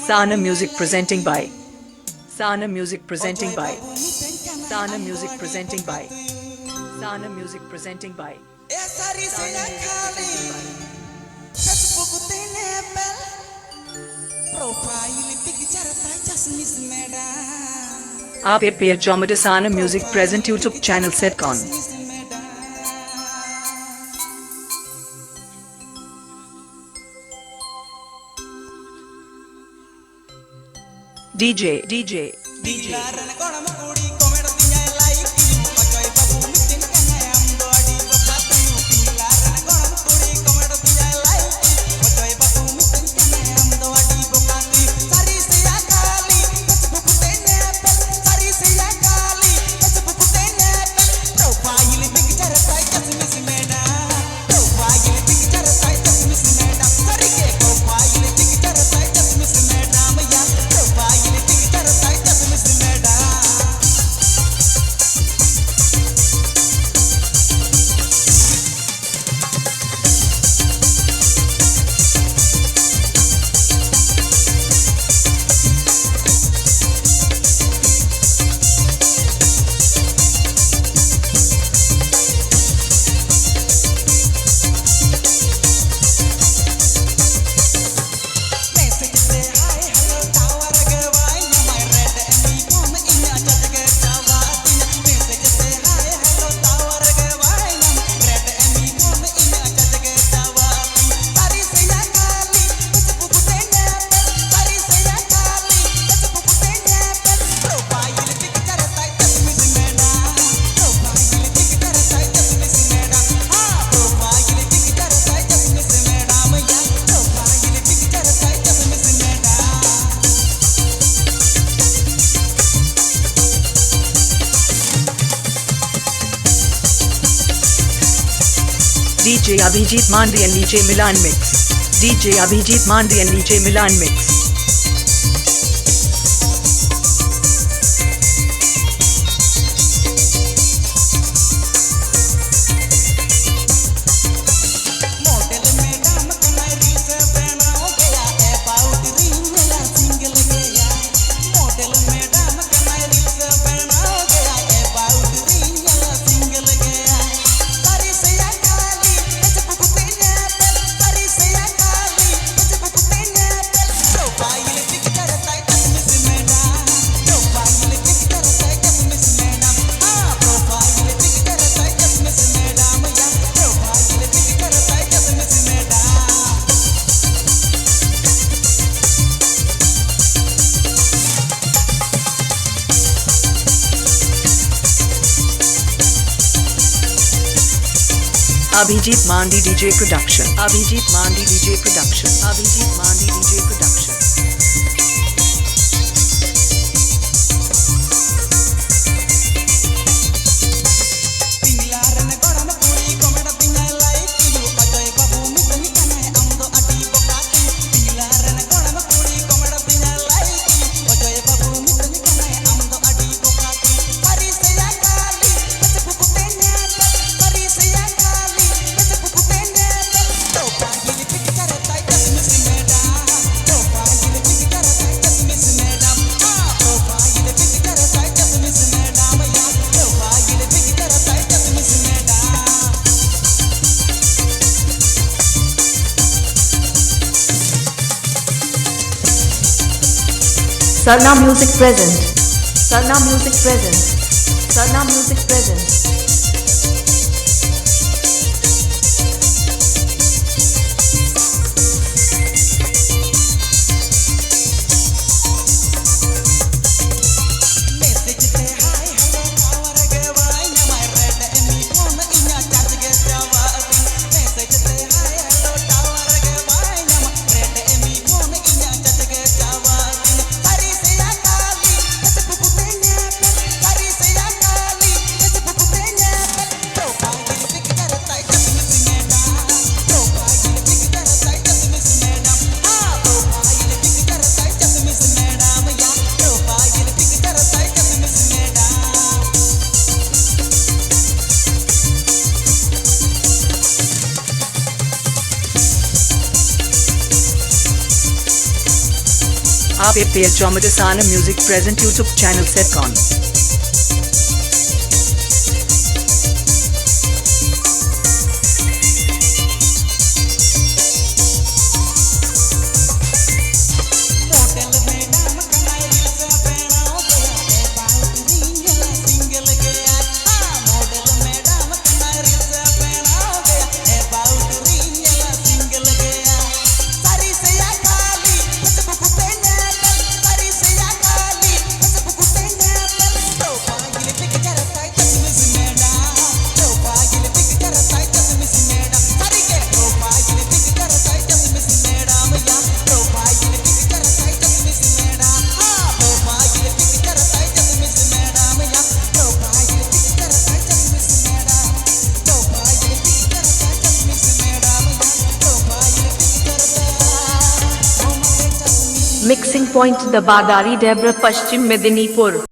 Sana Music presenting by Sana Music presenting by Sana Music presenting by Sana Music presenting by Aapeya Jomada Sana Music present YouTube channel Sagun. DJ Abhijit Mnadi and DJ Milan Mix. DJ Abhijit Mnadi and DJ Milan Mix. Abhijit Mnadi DJ Production. Abhijit Mnadi DJ Production. Abhijit Mnadi DJ Production. Sarna Music present. Sarna Music present. Sarna Music present. Aapeya Sana Music present YouTube channel Sarna. Mixing point Dabadari Debra Paschim Medinipur.